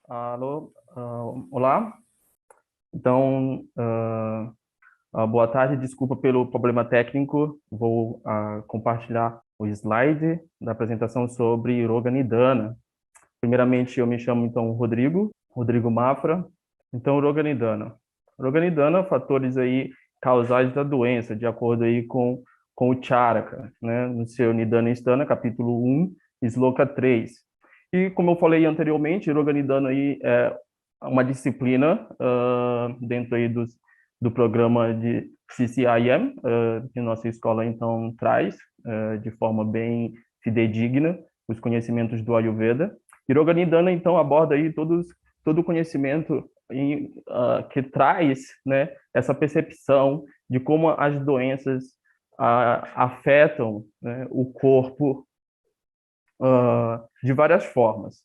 Alô, olá. Então, boa tarde. Desculpa pelo problema técnico. Vou compartilhar o slide da apresentação sobre Roganidana. Primeiramente, eu me chamo então Rodrigo Mafra. Então, Roganidana. Roganidana, fatores aí causais da doença, de acordo aí com o Charaka, né? No seu Nidana Stana, capítulo 1, Sloka 3. E como eu falei anteriormente, Roganidana aí é uma disciplina dentro aí do programa de CCIM, que nossa escola então traz de forma bem fidedigna os conhecimentos do Ayurveda. E Roganidana então aborda aí todo o conhecimento que traz, né, essa percepção de como as doenças afetam, né, o corpo de várias formas.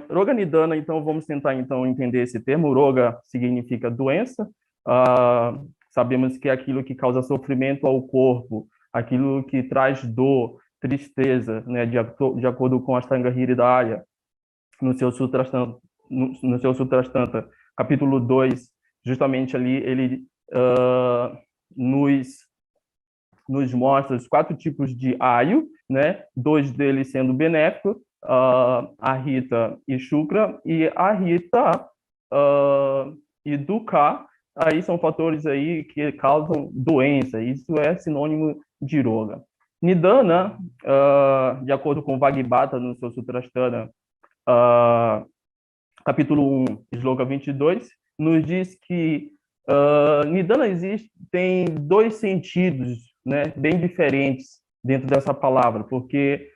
Roga Nidana, então, vamos tentar então entender esse termo. Roga significa doença. Sabemos que é aquilo que causa sofrimento ao corpo, aquilo que traz dor, tristeza, né, de acordo com a Ashtanga Hridaya, no seu Sutrasthana, no seu Sutrasthana, capítulo 2, justamente ali ele nos mostra os 4 tipos de ayu, né? 2 deles sendo benéficos, a Rita e Shukra, e a Rita e Dukkha, aí são fatores aí que causam doença, isso é sinônimo de Roga. Nidana, de acordo com Vagbhata no seu Sutrasthana, capítulo 1, sloka 22, nos diz que Nidana tem 2 sentidos, né, bem diferentes dentro dessa palavra, porque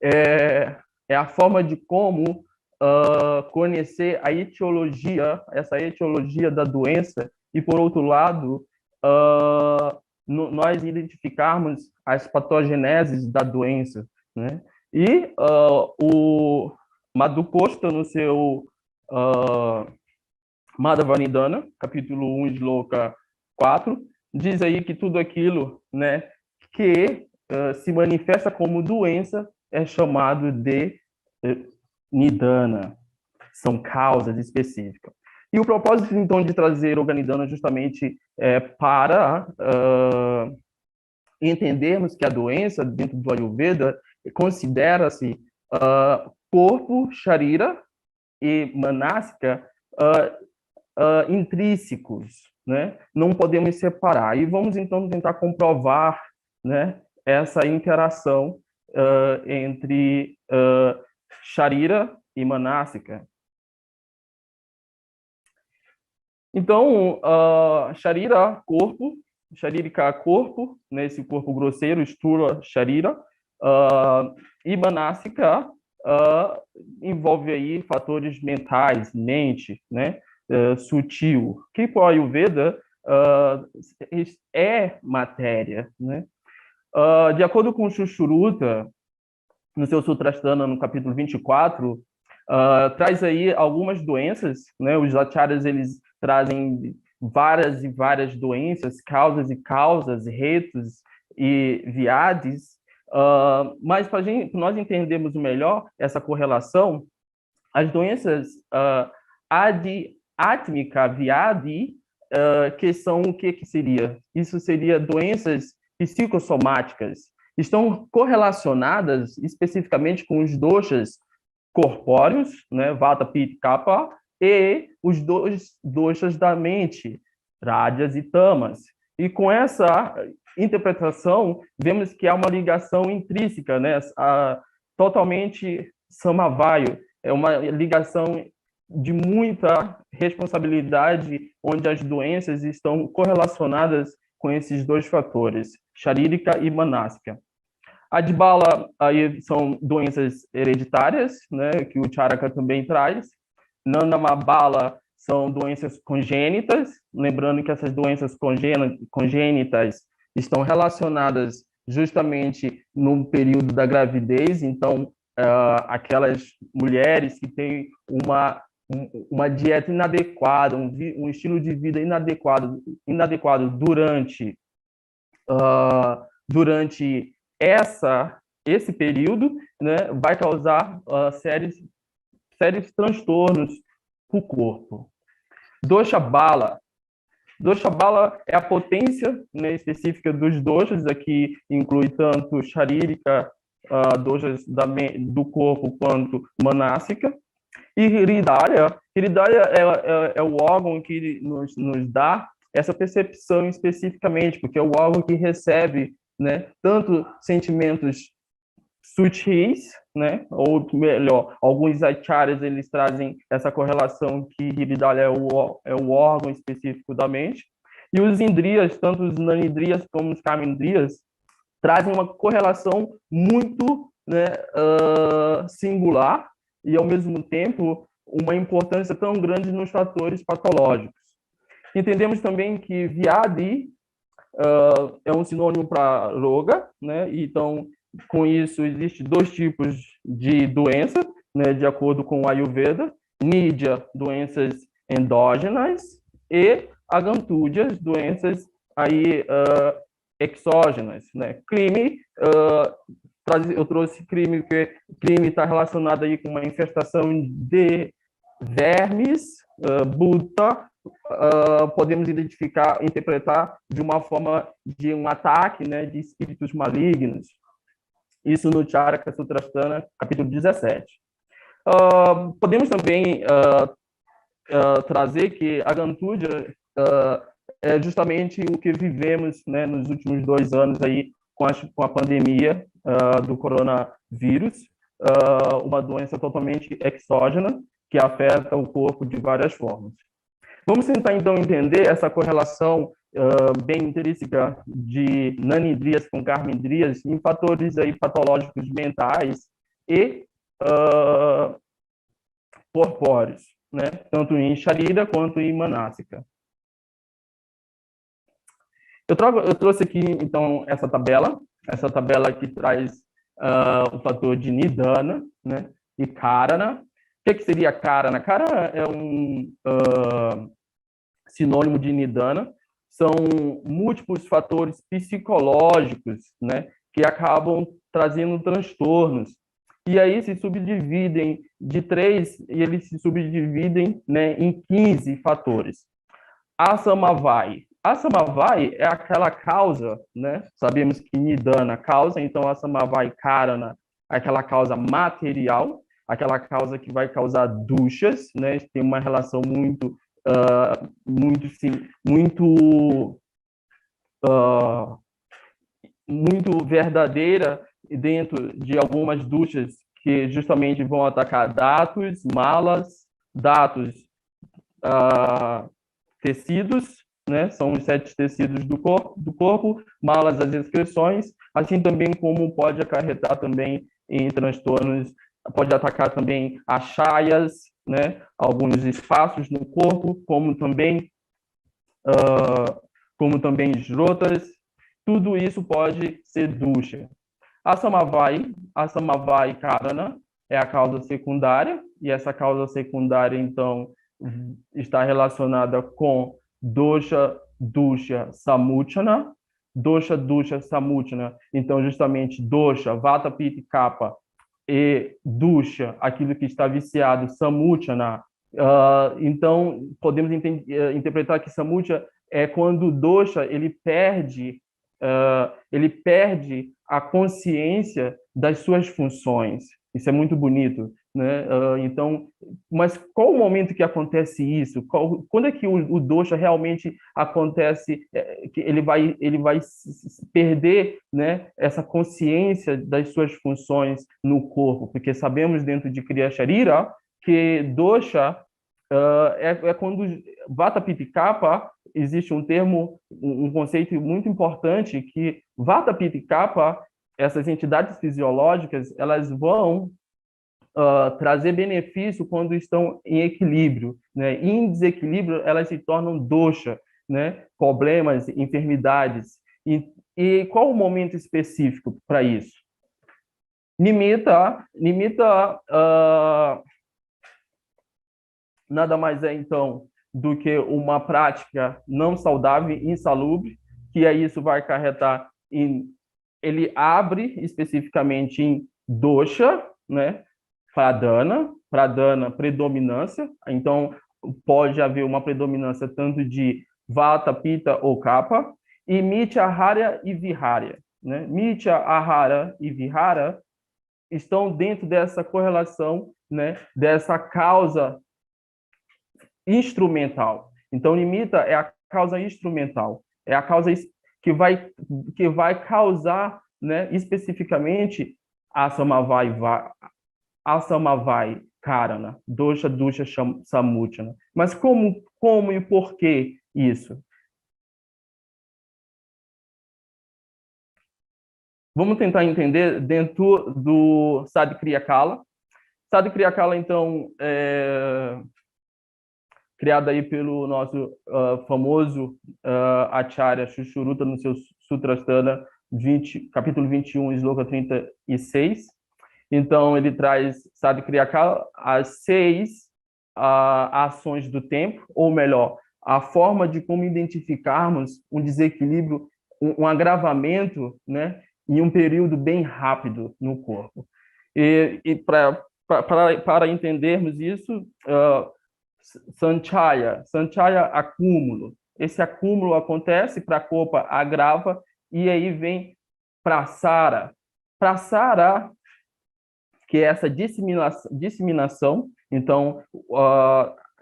é a forma de como conhecer a etiologia, essa etiologia da doença, e, por outro lado, nós identificarmos as patogeneses da doença, né? E o Madhukosta, no seu Madhavanidana, capítulo 1, Sloka 4, diz aí que tudo aquilo, né, que se manifesta como doença é chamado de Nidana. São causas específicas. E o propósito, então, de trazer o Ganidana justamente é para entendermos que a doença, dentro do Ayurveda, considera-se corpo, sharira e manasika intrínsecos, né? Não podemos separar. E vamos, então, tentar comprovar, né, essa interação entre sharira e manasika. Então, Sharira, corpo, Sharirika, corpo, né, esse corpo grosseiro, Sthula, Sharira, e Manasika envolve aí fatores mentais, mente, né, sutil, que para o Ayurveda é matéria, né? De acordo com Sushruta, no seu Sutrasthana, no capítulo 24, traz aí algumas doenças, né? Os acharyas, eles trazem várias e várias doenças, causas, retos e viades, mas para nós entendermos melhor essa correlação, as doenças átmica, viadi, que são o que seria? Isso seria doenças psicossomáticas, estão correlacionadas especificamente com os doshas corpóreos, né, Vata, Pitta, Kapha, e os dois doshas da mente, Rajas e Tamas. E com essa interpretação, vemos que há uma ligação intrínseca, né, totalmente samavaio, é uma ligação de muita responsabilidade, onde as doenças estão correlacionadas com esses 2 fatores, sharírica e manástica. A Adbala aí são doenças hereditárias, né, que o Charaka também traz. Nanamabala são doenças congênitas, lembrando que essas doenças congênitas estão relacionadas justamente no período da gravidez, então aquelas mulheres que têm uma dieta inadequada, um estilo de vida inadequado durante esse período, né, vai causar sérios transtornos para o corpo. Dosha Bala. Dosha Bala é a potência, né, específica dos doshas, aqui inclui tanto sharirika, doshas do corpo, quanto manásika. E Hridaya é o órgão que nos dá essa percepção especificamente, porque é o órgão que recebe, né, tanto sentimentos sutis, né, ou melhor, alguns acharyas eles trazem essa correlação que Hridaya é o órgão específico da mente, e os indriyas, tanto os nanindriyas como os kamendriyas, trazem uma correlação muito, né, singular e, ao mesmo tempo, uma importância tão grande nos fatores patológicos. Entendemos também que Vyadhi é um sinônimo para Roga, né? Então, com isso, existem dois tipos de doença, né, de acordo com o Ayurveda: Nidya, doenças endógenas, e Agantúdias, doenças aí, exógenas, né? Crime, eu trouxe crime, porque crime está relacionado aí com uma infestação de vermes, buta, podemos identificar, interpretar de uma forma de um ataque, né, de espíritos malignos. Isso no Charaka Sutrasthana, capítulo 17. Podemos também trazer que a Gantúdia é justamente o que vivemos, né, nos últimos 2 anos aí com a pandemia do coronavírus, uma doença totalmente exógena que afeta o corpo de várias formas. Vamos tentar, então, entender essa correlação bem intrínseca de nanindrias com karmendrias em fatores aí patológicos mentais e corpóreos, né? Tanto em Sharira quanto em Manásika. Eu trouxe aqui, então, essa tabela que traz o fator de Nidana, né, e Karana. O que seria Karana? Karana é um sinônimo de Nidana. São múltiplos fatores psicológicos, né, que acabam trazendo transtornos. E aí se subdividem de 3, e eles se subdividem, né, em 15 fatores. Asamavai. Asamavai é aquela causa, né? Sabemos que Nidana causa, então Asamavai Karana é aquela causa material, aquela causa que vai causar duchas, né? Tem uma relação muito muito verdadeira dentro de algumas duchas que justamente vão atacar datos, malas, datos, tecidos, né? São os 7 tecidos do corpo, malas, as excreções, assim também como pode acarretar também em transtornos, pode atacar também as chaias, né? Alguns espaços no corpo, como também esrotas. Tudo isso pode ser ducha. Asamavai Karana é a causa secundária, e essa causa secundária, então, está relacionada com dosha, dusha, samutana. Dosha, dusha, samutana. Então, justamente, dosha, vata, pitta, kapha, e dusha, aquilo que está viciado, samutana. Então, podemos interpretar que samutana é quando o dosha ele perde a consciência das suas funções. Isso é muito bonito, né? Então, mas qual o momento que acontece isso? Quando é que o dosha realmente acontece, que ele vai perder, né, essa consciência das suas funções no corpo? Porque sabemos dentro de Kriya Sharira que dosha é quando Vata Pitta Kapha, existe um termo, um conceito muito importante, que Vata Pitta Kapha, essas entidades fisiológicas, elas vão trazer benefício quando estão em equilíbrio, né? Em desequilíbrio, elas se tornam dosha, né? Problemas, enfermidades. E qual o momento específico para isso? Nimitta nada mais é, então, do que uma prática não saudável, insalubre, que aí isso vai acarretar em ele abre especificamente em dosha, né? Pradana, predominância. Então, pode haver uma predominância tanto de vata, pitta ou kapha, e mitya, ahara e vihara, né? Mitya, ahara e vihara estão dentro dessa correlação, né? Dessa causa instrumental. Então, nimitta é a causa instrumental, é a causa que vai causar, né, especificamente asamavai karana, dosha, dusha, samudana. Mas como e por que isso? Vamos tentar entender dentro do Sadhikriya Kala. Sadhikriya Kala, então, criada aí pelo nosso famoso Acharya Sushruta no seu Sutrasthana 20, capítulo 21, sloka 36. Então, ele traz Sadhikriya as 6 ações do tempo, ou melhor, a forma de como identificarmos um desequilíbrio, um agravamento, né, em um período bem rápido no corpo. E para entendermos isso, Sanchaya, acúmulo. Esse acúmulo acontece para a copa, agrava, e aí vem Prasara. Prasara, que é essa disseminação. Então,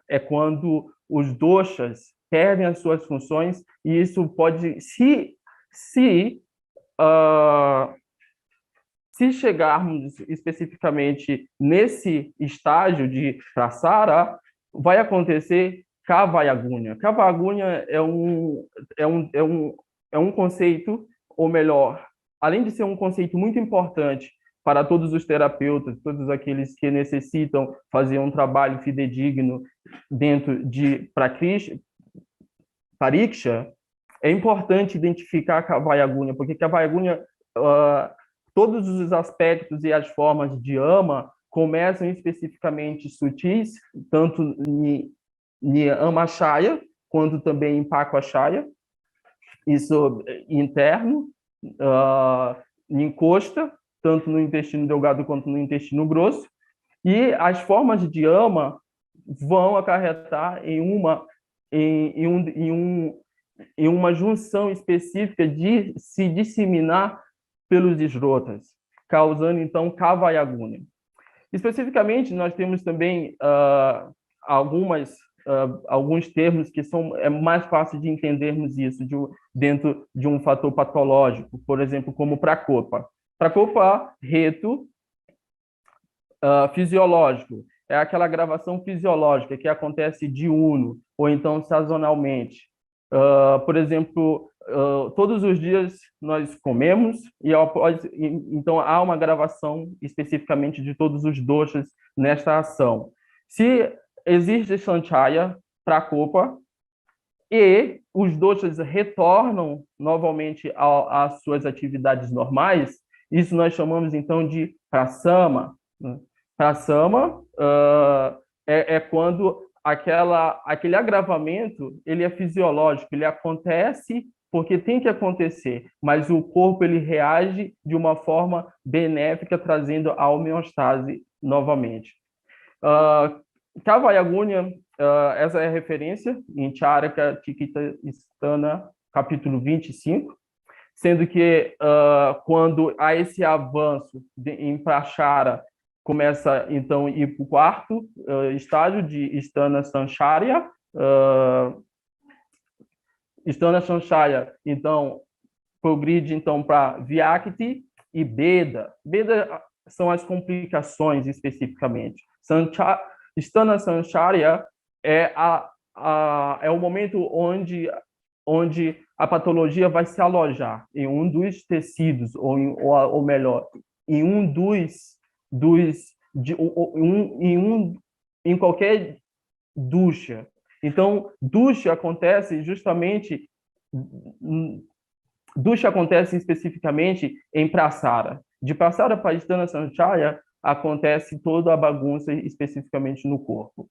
é quando os doshas perdem as suas funções, e isso pode, se chegarmos especificamente nesse estágio de Prasara, vai acontecer Kavayagunya. Kavayagunya é um conceito, ou melhor, além de ser um conceito muito importante para todos os terapeutas, todos aqueles que necessitam fazer um trabalho fidedigno dentro de Pariksha, é importante identificar Kavayagunya, porque Kavayagunya, todos os aspectos e as formas de ama começam especificamente sutis, tanto em Amashaya, quanto também em Pakashaya, isso interno, em costa, tanto no intestino delgado quanto no intestino grosso, e as formas de ama vão acarretar em uma junção específica de se disseminar pelos esrotas, causando, então, Kavayagunya. Especificamente, nós temos também alguns termos que é mais fácil de entendermos isso dentro de um fator patológico, por exemplo, como Prakopa. Prakopa reto fisiológico, é aquela gravação fisiológica que acontece diurno ou então sazonalmente. Por exemplo, todos os dias nós comemos e então há uma gravação especificamente de todos os doshas nesta ação. Se existe Sanchaya, Prakopa, e os doshas retornam novamente às suas atividades normais, isso nós chamamos então de prasama. Prasama é quando aquele agravamento ele é fisiológico, ele acontece porque tem que acontecer, mas o corpo ele reage de uma forma benéfica, trazendo a homeostase novamente. Kavayagunya, essa é a referência em Charaka Tikitastana, capítulo 25, sendo que quando há esse avanço em Prachara, começa então a ir para o quarto estágio de Sthana Sancharya. Sthana Sancharya, então, progride então, para Vyakti e Beda. Beda são as complicações especificamente. Sthana Sancharya é o momento onde a patologia vai se alojar em um dos tecidos, ou melhor, em um em qualquer ducha. Então, ducha acontece especificamente em Prasara. De Prasara para Sthana Sancharya acontece toda a bagunça especificamente no corpo.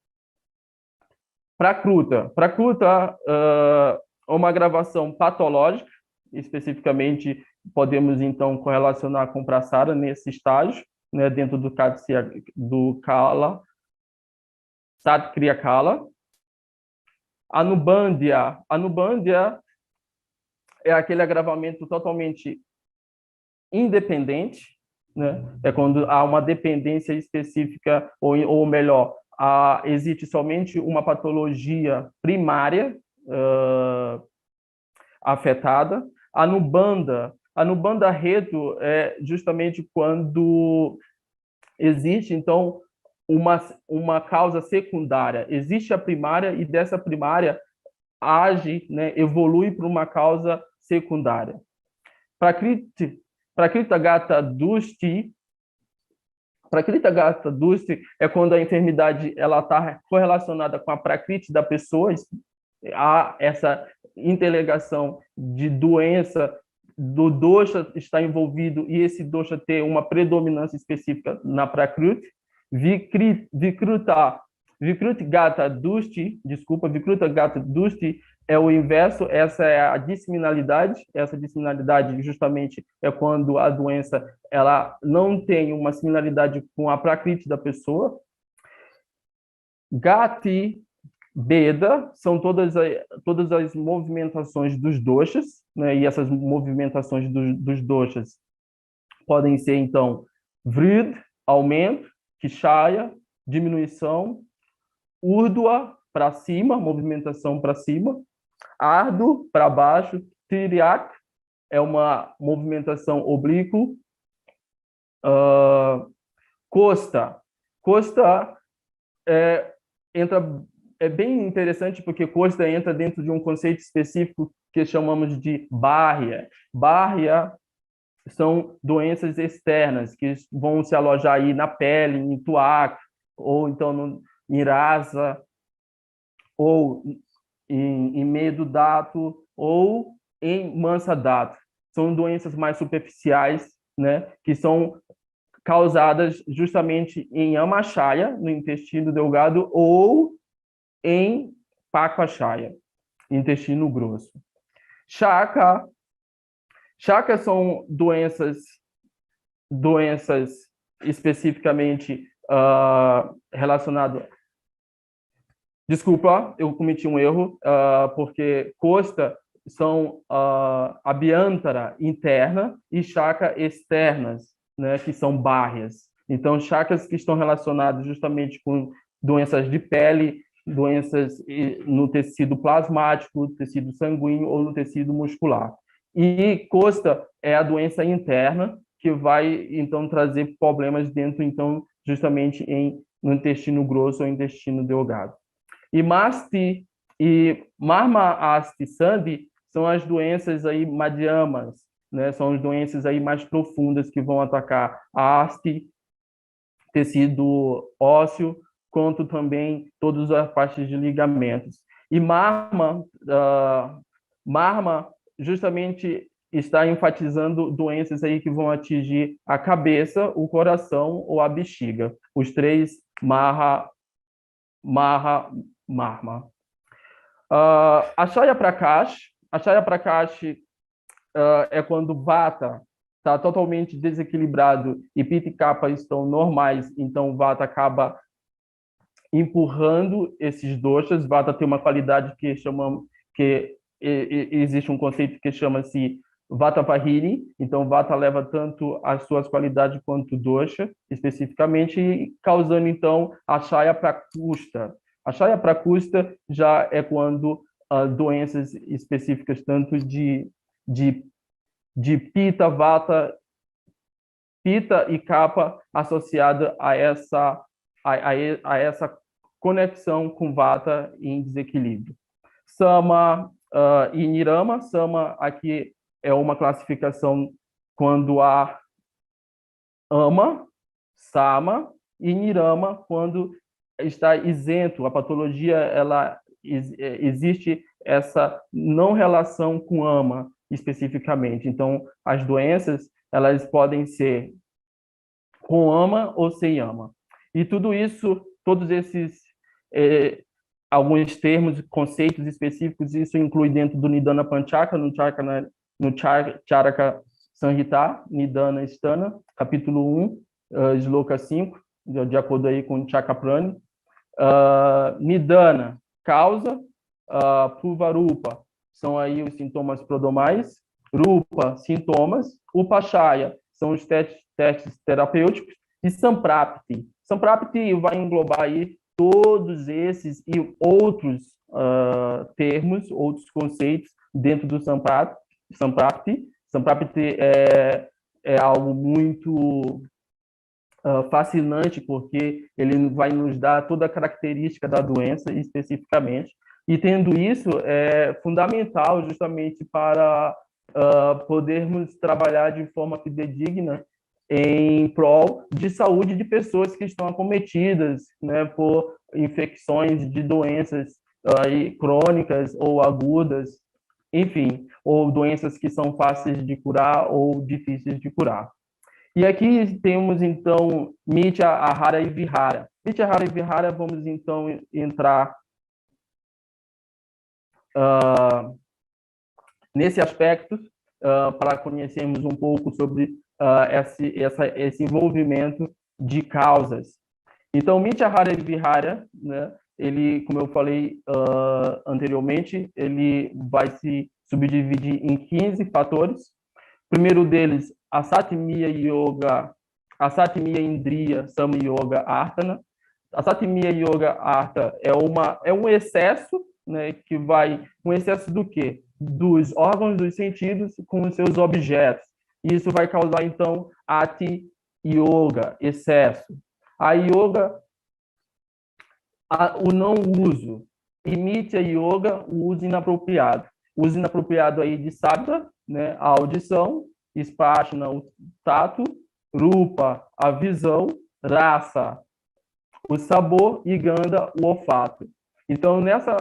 Prakruta é uma gravação patológica, especificamente podemos então correlacionar com Prasara nesse estágio, né, dentro do Kala, Sat Kriya Kala. Anubandhya é aquele agravamento totalmente independente, né? É quando há uma dependência específica, ou melhor, existe somente uma patologia primária afetada. Anubandha reto é justamente quando existe, então, uma causa secundária. Existe a primária e dessa primária age, né, evolui para uma causa secundária. Prakriti Gata Dushti é quando a enfermidade ela está correlacionada com a prakriti da pessoa, há essa interligação de doença do dosha está envolvido e esse dosha ter uma predominância específica na prakriti. Vikruti Gata Dushti é o inverso, essa é a disseminalidade. Essa disseminalidade justamente é quando a doença ela não tem uma similaridade com a prakriti da pessoa. Gati Beda são todas as movimentações dos doshas, né? E essas movimentações dos doshas podem ser, então, vrid, aumento, kshaya, diminuição, urdhva, para cima, movimentação para cima, ardu, para baixo, tiryak, é uma movimentação oblíqua, costa. Costa é bem interessante porque costa entra dentro de um conceito específico que chamamos de bárria. Bárria são doenças externas que vão se alojar aí na pele, em tuak, ou então em rasa, ou em medo dato, ou em mansa dato. São doenças mais superficiais, né, que são causadas justamente em amashaya, no intestino delgado, ou em pakashaya, intestino grosso. Shaka são doenças especificamente relacionadas. Desculpa, eu cometi um erro, porque costa são abhyantara interna e chakra externas, né, que são bárrias. Então, chakras que estão relacionados justamente com doenças de pele, doenças no tecido plasmático, tecido sanguíneo ou no tecido muscular. E costa é a doença interna que vai então trazer problemas dentro, então, justamente no intestino grosso ou intestino delgado. E masti e marma asti sandhi são as doenças aí madhyamas, né? São as doenças aí mais profundas que vão atacar a asti, tecido ósseo, quanto também todas as partes de ligamentos. E marma justamente está enfatizando doenças aí que vão atingir a cabeça, o coração ou a bexiga. Os três marma. Ashaya Prakash é quando Vata está totalmente desequilibrado e Pitta e Kapha estão normais, então Vata acaba empurrando esses doshas. Vata tem uma qualidade que existe um conceito que chama-se Vata Vahini, então Vata leva tanto as suas qualidades quanto dosha, especificamente, causando então a Shaya Prakusta. A Shaya Prakusta já é quando doenças específicas tanto de Pitta, Vata, Pitta e Kapha associada a essa conexão com Vata em desequilíbrio. Sama e Nirama. Sama aqui é uma classificação quando há ama, sama, e Nirama quando está isento. A patologia, ela existe essa não relação com ama especificamente. Então, as doenças, elas podem ser com ama ou sem ama. E tudo isso, todos esses alguns termos, conceitos específicos, isso inclui dentro do Nidana Panchaka, no Charaka Sanhita, Nidana e Sthana, capítulo 1, Shloka 5, de acordo aí com Chakraprani. Nidana, causa, Purvarupa, são aí os sintomas prodromais, Rupa, sintomas, Upachaya, são os testes terapêuticos, e Samprapti. Samprapti vai englobar aí todos esses e outros termos, outros conceitos dentro do Samprapti. Samprapti é algo muito fascinante, porque ele vai nos dar toda a característica da doença especificamente, e tendo isso é fundamental justamente para podermos trabalhar de forma fidedigna em prol de saúde de pessoas que estão acometidas, né, por infecções de doenças crônicas ou agudas, enfim, ou doenças que são fáceis de curar ou difíceis de curar. E aqui temos, então, Mitya, Ahara e Vihara. Mitya, Ahara e Vihara, vamos, então, entrar nesse aspecto para conhecermos um pouco sobre esse envolvimento de causas. Então, Mitya, Ahara e Vihara, né, ele, como eu falei anteriormente, ele vai se subdividir em 15 fatores. O primeiro deles, Asatmiya Yoga, Asatmiya Indriya Sama Yoga Artana. Asatmiya Yoga Arta é um excesso, né, que vai, um excesso do quê? Dos órgãos dos sentidos com os seus objetos. E isso vai causar, então, Ati Yoga, excesso. A yoga, o não uso. E Mitya Yoga, o uso inapropriado. O uso inapropriado aí de Sattva, né, a audição, Spashna, o tato, Rupa, a visão, Rasa, o sabor, e Ganda, o olfato. Então, nessa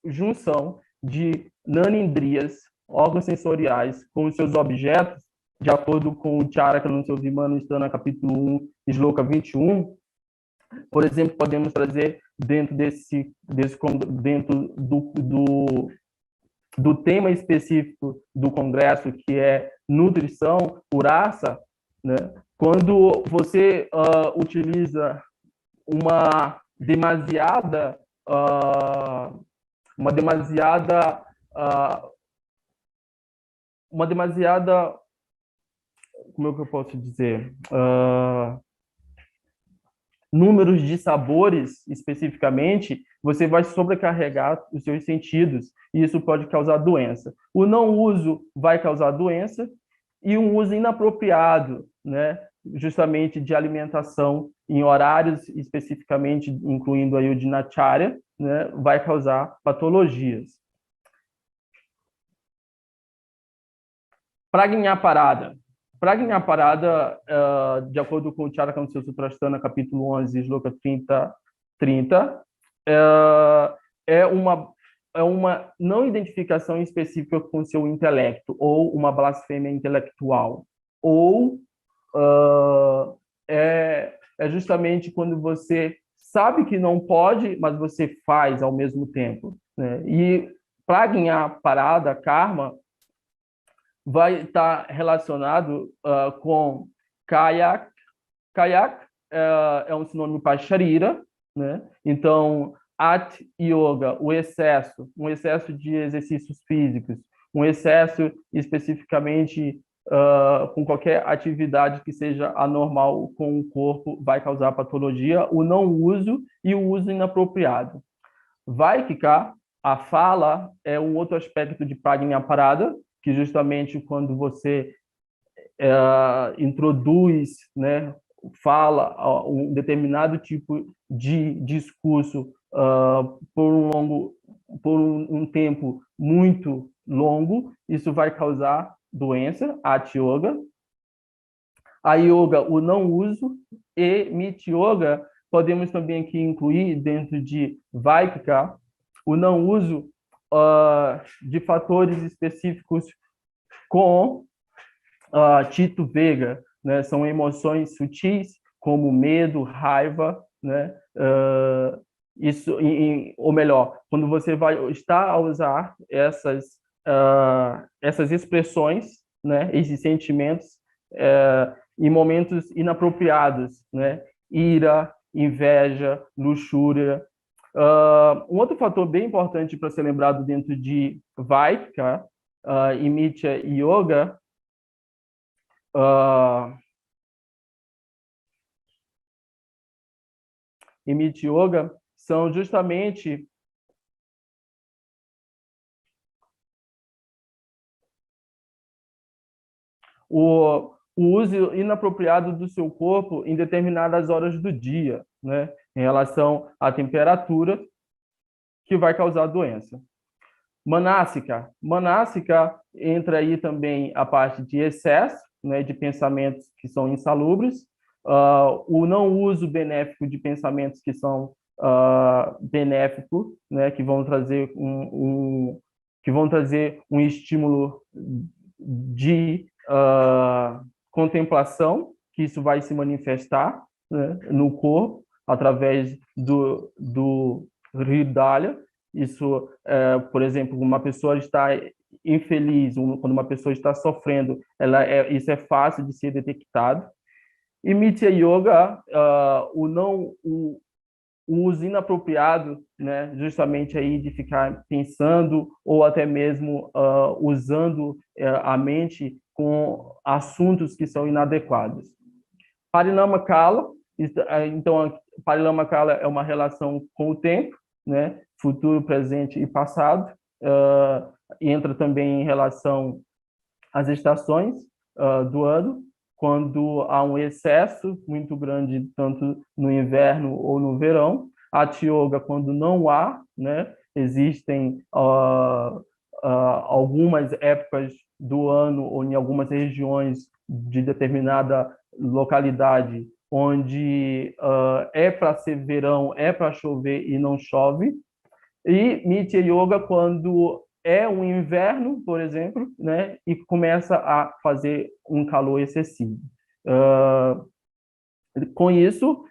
junção de nanindriyas, órgãos sensoriais, com os seus objetos, de acordo com o Charaka no seu Vimana Sthana, capítulo 1, Shloka 21, por exemplo, podemos trazer dentro dentro do tema específico do congresso, que é nutrição, urasa, né? Quando você utiliza uma demasiada, como é que eu posso dizer? Números de sabores, especificamente, você vai sobrecarregar os seus sentidos, e isso pode causar doença. O não uso vai causar doença, e um uso inapropriado, né, justamente de alimentação em horários, especificamente, incluindo aí o dinacharya, né, vai causar patologias. Pragnaparada. Pragnaparada, de acordo com o Charaka no seu Sutrasthana, capítulo 11, Shloka 30, é uma não identificação específica com o seu intelecto, ou uma blasfêmia intelectual, ou é justamente quando você sabe que não pode, mas você faz ao mesmo tempo, né? E Pragnaparada, karma, vai estar relacionado com kayak. Kayak é um sinônimo para sharira, né? Então, at yoga, o excesso, um excesso de exercícios físicos, um excesso especificamente com qualquer atividade que seja anormal com o corpo, vai causar patologia, o não uso e o uso inapropriado. Vai ficar, a fala é um outro aspecto de Pragnaparada, que justamente quando você introduz, né, fala um determinado tipo de discurso por um tempo muito longo, isso vai causar doença, Ati Yoga. A yoga, o não uso, e Miti Yoga, podemos também aqui incluir dentro de Vaikika, o não uso de fatores específicos com Tito Vega, né? São emoções sutis, como medo, raiva, né? Isso, ou melhor, quando você vai estar a usar essas expressões, né, esses sentimentos em momentos inapropriados, né, ira, inveja, luxúria. Um outro fator bem importante para ser lembrado dentro de Vaikka e Mitya Yoga e Mitya Yoga são justamente o uso inapropriado do seu corpo em determinadas horas do dia, né, em relação à temperatura que vai causar doença. Manássica entra aí também a parte de excesso, né, de pensamentos que são insalubres, o não uso benéfico de pensamentos que são benéficos, né, que vão trazer um estímulo de contemplação, que isso vai se manifestar, né, no corpo através do Hridaya. Isso, por exemplo, uma pessoa está infeliz, quando uma pessoa está sofrendo, isso é fácil de ser detectado. E Mitya Yoga, o uso inapropriado, né, justamente aí de ficar pensando ou até mesmo usando a mente com assuntos que são inadequados. Parinama Kala, então, Parinama Kala é uma relação com o tempo, né, futuro, presente e passado. Entra também em relação às estações do ano, quando há um excesso muito grande, tanto no inverno ou no verão. Hatha Yoga, quando não há, né, existem algumas épocas do ano ou em algumas regiões de determinada localidade onde é para ser verão, é para chover e não chove. E Mitya Yoga quando é um inverno, por exemplo, né, e começa a fazer um calor excessivo. Com isso,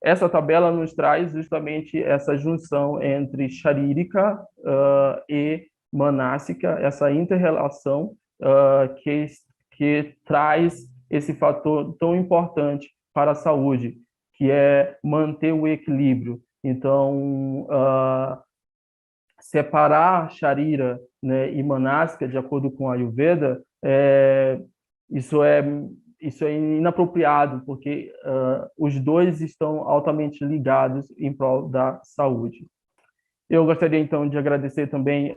essa tabela nos traz justamente essa junção entre sharirika e manássica, essa inter-relação que traz esse fator tão importante para a saúde, que é manter o equilíbrio. Então, separar Sharira, né, e Manasika, de acordo com a Ayurveda, isso é isso é inapropriado, porque os dois estão altamente ligados em prol da saúde. Eu gostaria, então, de agradecer também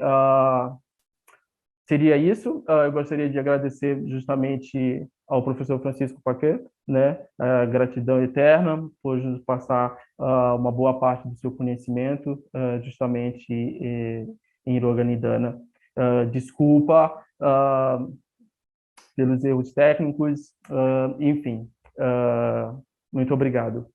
seria isso. Eu gostaria de agradecer justamente ao professor Francisco Paquet, né? Gratidão eterna por nos passar uma boa parte do seu conhecimento, justamente em Yoga Nidana. Desculpa pelos erros técnicos, enfim. Muito obrigado.